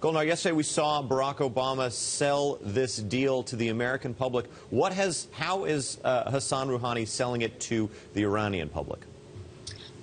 Golnar, yesterday we saw Barack Obama sell this deal to the American public. How is Hassan Rouhani selling it to the Iranian public?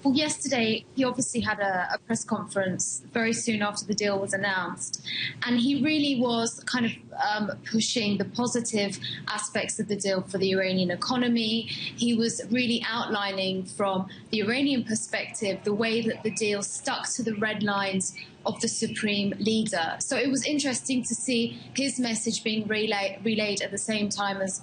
Well, yesterday, he obviously had a press conference very soon after the deal was announced. And he really was kind of pushing the positive aspects of the deal for the Iranian economy. He was really outlining from the Iranian perspective the way that the deal stuck to the red lines of the supreme leader. So it was interesting to see his message being relayed at the same time as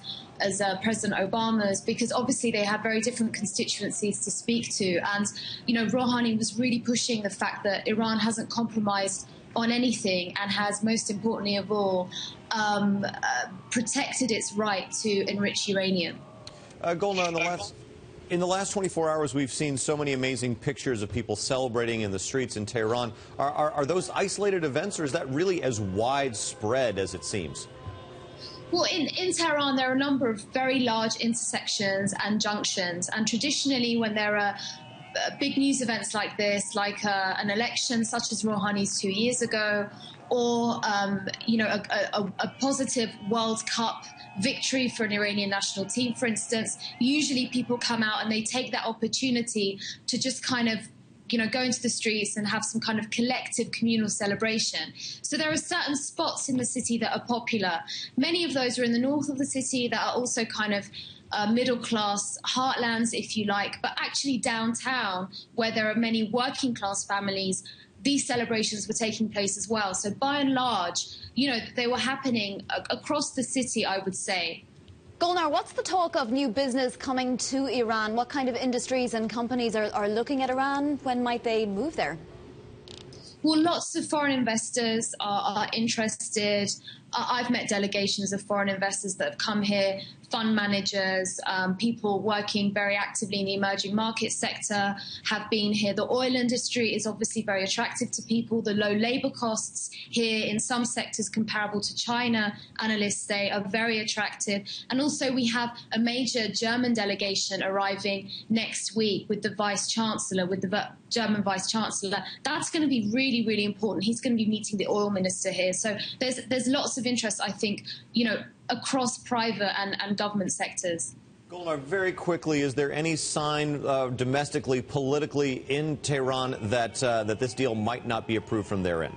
President Obama's, because obviously they have very different constituencies to speak to. And, you know, Rouhani was really pushing the fact that Iran hasn't compromised on anything and has, most importantly of all, protected its right to enrich uranium. Golnar, in the last 24 hours, we've seen so many amazing pictures of people celebrating in the streets in Tehran. Are those isolated events, or is that really as widespread as it seems? Well, in Tehran, there are a number of very large intersections and junctions. And traditionally, when there are big news events like this, like an election such as Rouhani's 2 years ago, or you know, a positive World Cup victory for an Iranian national team, for instance, usually people come out and they take that opportunity to just kind of, you know, go into the streets and have some kind of collective communal celebration. So there are certain spots in the city that are popular. Many of those are in the north of the city that are also kind of middle-class heartlands, if you like, but actually downtown, where there are many working-class families, these celebrations were taking place as well. So by and large, you know, they were happening across the city, I would say. Golnar, what's the talk of new business coming to Iran? What kind of industries and companies are looking at Iran? When might they move there? Well, lots of foreign investors are interested. I've met delegations of foreign investors that have come here, fund managers, people working very actively in the emerging market sector have been here. The oil industry is obviously very attractive to people. The low labor costs here in some sectors comparable to China, analysts say, are very attractive. And also we have a major German delegation arriving next week with the Vice-Chancellor, with the German Vice-Chancellor. That's going to be really, really important. He's going to be meeting the oil minister here. So there's lots of interest, I think, you know, across private and government sectors. Golnar, very quickly, is there any sign domestically, politically in Tehran that this deal might not be approved from their end?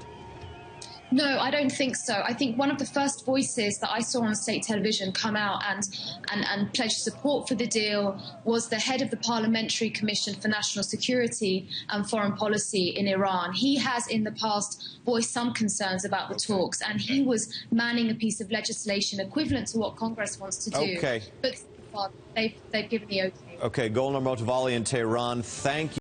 No, I don't think so. I think one of the first voices that I saw on state television come out and pledge support for the deal was the head of the Parliamentary Commission for National Security and Foreign Policy in Iran. He has in the past voiced some concerns about the talks, and he was manning a piece of legislation equivalent to what Congress wants to do. Okay. But they've given the okay. Okay, Golnar Motevalli in Tehran, thank you.